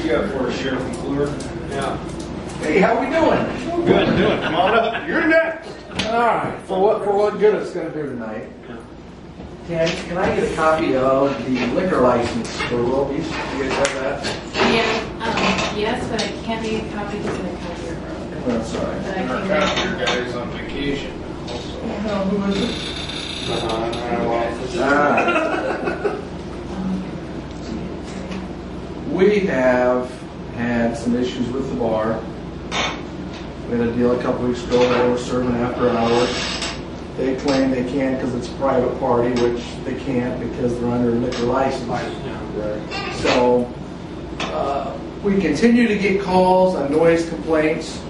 you got for us, Sheriff McClure? Yeah. Hey, how we doing? Good, doing. Come on up. You're next. All right. For what good it's going to do tonight. Can I get a copy of the liquor license for Wilby's? You guys have that? Yeah, yes, but I can't make a copy because my copier broke. That's all right. But I Our can copier guy is on vacation also. No, who is it? We have had some issues with the bar. We had a deal a couple weeks ago where they were serving after hours. They claim they can because it's a private party, which they can't because they're under a liquor license. So we continue to get calls on noise complaints.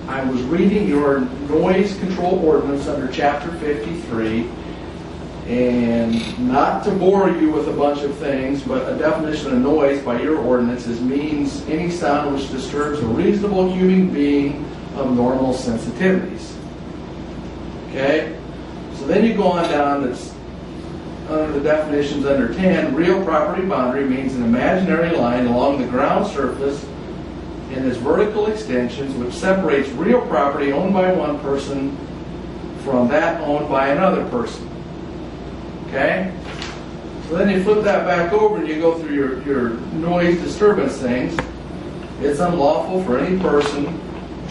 I was reading your noise control ordinance under Chapter 53, and not to bore you with a bunch of things, but a definition of noise by your ordinance means any sound which disturbs a reasonable human being of normal sensitivities. Okay? So then you go on down to under the definitions under 10, real property boundary means an imaginary line along the ground surface in its vertical extensions which separates real property owned by one person from that owned by another person. Okay? So then you flip that back over and you go through your noise disturbance things. It's unlawful for any person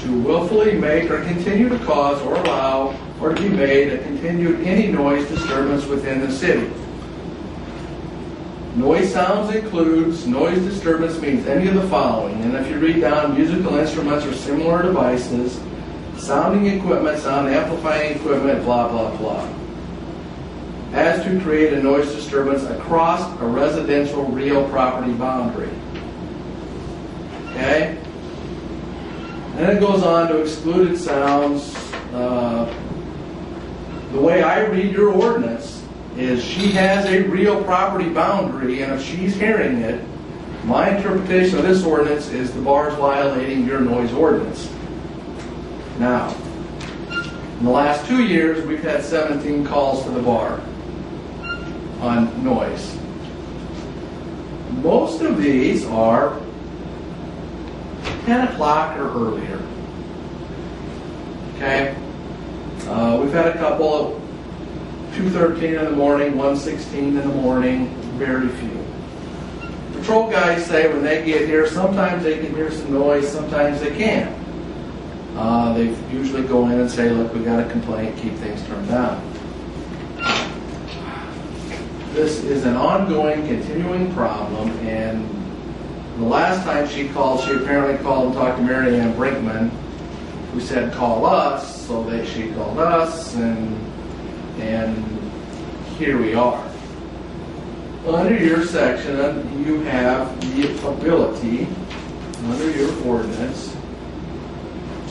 to willfully make or continue to cause or allow or to be made a continued any noise disturbance within the city. Noise sounds includes, noise disturbance means any of the following. And if you read down, musical instruments or similar devices, sounding equipment, sound amplifying equipment, blah, blah, blah. As to create a noise disturbance across a residential real property boundary. Okay? And it goes on to excluded sounds. The way I read your ordinance is she has a real property boundary, and if she's hearing it, my interpretation of this ordinance is the bar's violating your noise ordinance. Now, in the last 2 years, we've had 17 calls to the bar on noise. Most of these are 10 o'clock or earlier. Okay? We've had a couple of 2:13 in the morning, 1:16 in the morning, very few. Patrol guys say when they get here, sometimes they can hear some noise, sometimes they can't. They usually go in and say, look, we got a complaint, keep things turned down. This is an ongoing, continuing problem, and the last time she called, she apparently called and talked to Mary Ann Brinkman, who said call us, so she called us, and here we are. Under your section, you have the ability, under your ordinance,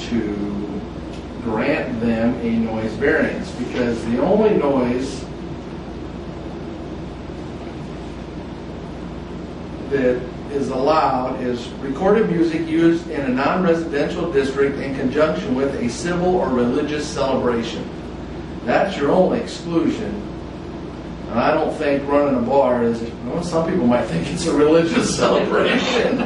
to grant them a noise variance, because the only noise that is allowed is recorded music used in a non-residential district in conjunction with a civil or religious celebration. That's your only exclusion. And I don't think running a bar is, well, some people might think it's a religious celebration.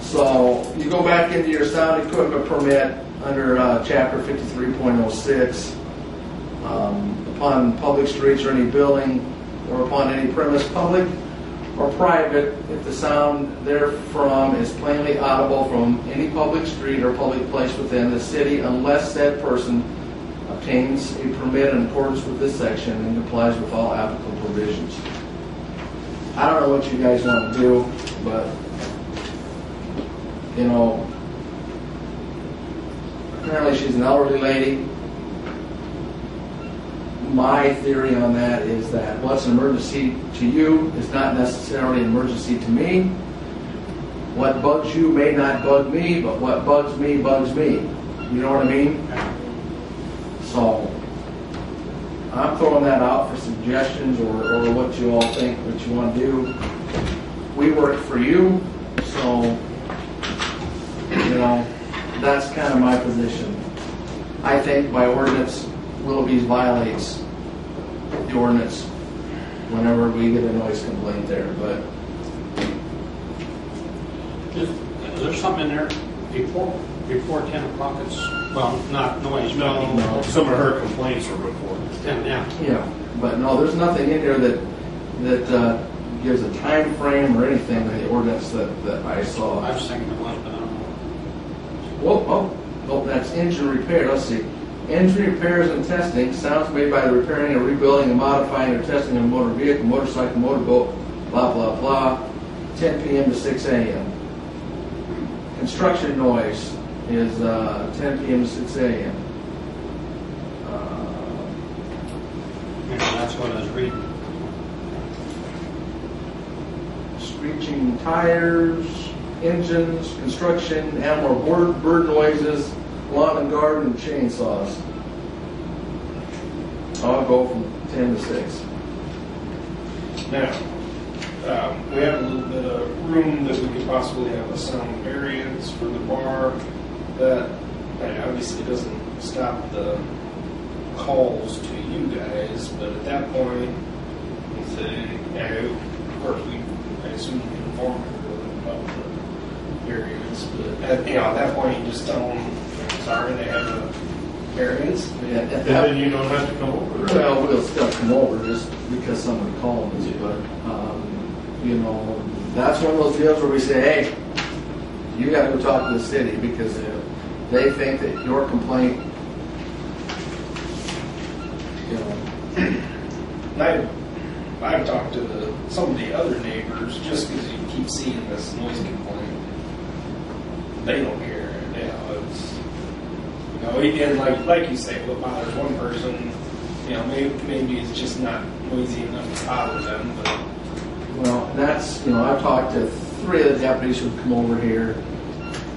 So you go back into your sound equipment permit under Chapter 53.06. Upon public streets or any building or upon any premise, public or private, if the sound therefrom is plainly audible from any public street or public place within the city, unless said person obtains a permit in accordance with this section and complies with all applicable provisions. I don't know what you guys want to do, but you know, apparently she's an elderly lady. My theory on that is that what's an emergency to you is not necessarily an emergency to me. What bugs you may not bug me, but what bugs me bugs me. You know what I mean? So I'm throwing that out for suggestions or what you all think, what you want to do. We work for you, so you know, that's kind of my position. I think by ordinance, Willoughby's violates the ordinance whenever we get a noise complaint there, but Is there something in there before 10 o'clock? It's, well, not noise, but No, some of her complaints were before. 10, yeah. yeah, but no, there's nothing in here that gives a time frame or anything in the ordinance that I saw. I was thinking it was, but I don't know. Oh, that's engine repair. Let's see. Engine repairs and testing, sounds made by the repairing or rebuilding and modifying or testing of a motor vehicle, motorcycle, motorboat, blah, blah, blah, 10 p.m. to 6 a.m. Construction noise is 10 p.m. to 6 a.m. Yeah, that's what I was reading. Screeching tires, engines, construction, animal or bird noises, lawn and garden, chainsaws. I'll go from 10 to 6. Now, we have a little bit of room that we could possibly have a sound variance for the bar. That obviously doesn't stop the calls to you guys, but at that point, we say, of course, I assume we inform everyone about the variance, but at that point, you just tell them, sorry, they have a variance, and then you don't have to come over. Well, we'll still come over just because somebody called us, but, that's one of those deals where we say, hey, you gotta go talk to the city because they think that your complaint, I've talked to some of the other neighbors, just because you keep seeing this noise complaint, they don't care. And like you say, what bothers one person, maybe it's just not noisy enough to bother them. But well, that's, I've talked to 3 of the deputies who've come over here.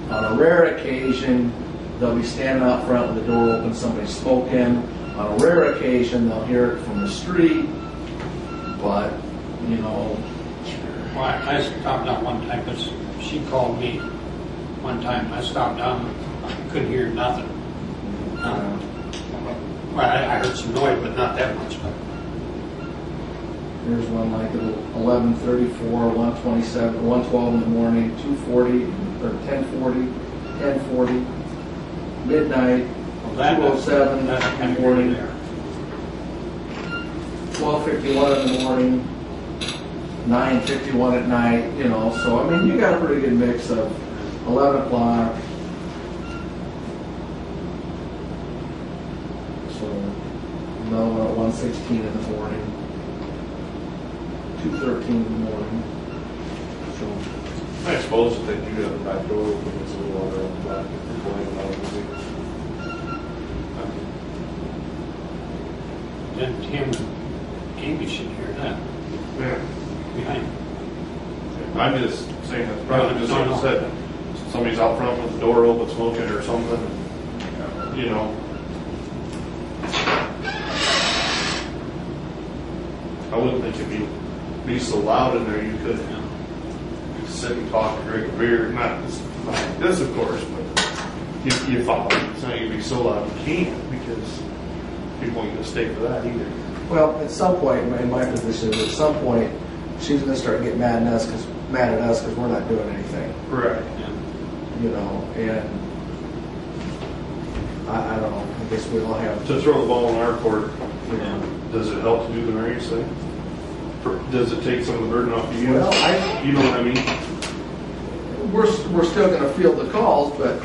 On a rare occasion, they'll be standing out front with the door open, somebody's smoking. On a rare occasion, they'll hear it from the street, but, Well, I stopped down one time because she called me one time. I stopped down, I couldn't hear nothing. Well, I heard some noise, but not that much. But There's one like at 11:34, 1:27, 1:12 in the morning, 2:40, or 10:40, 10:40, midnight, well, that 2:07 that's in kind the of morning, there. 12:51 in the morning, 9:51 at night, so I mean, you got a pretty good mix of 11 o'clock. So, another one at 1:16 in the morning, 2:13 in the morning. So, I suppose if they do have the back door open, it's a little water on the back if they're going out of the Then Tim and Amy should hear that Yeah. behind. I'm just saying that's probably just like I said. Somebody's out front with the door open smoking or something, I wouldn't think it'd be so loud in there you could sit and talk and drink a beer. Not like this, of course, but you follow. It's not going to be so loud you can't because people ain't going to stay for that either. well, at some point, in my position, at some point, she's going to start getting mad at us because we're not doing anything. Right. And I don't know. I guess we all have. To throw the ball in our court, Yeah. does it help to do the variance thing? Does it take some of the burden off of you? Well, You know what I mean? we're still going to field the calls, but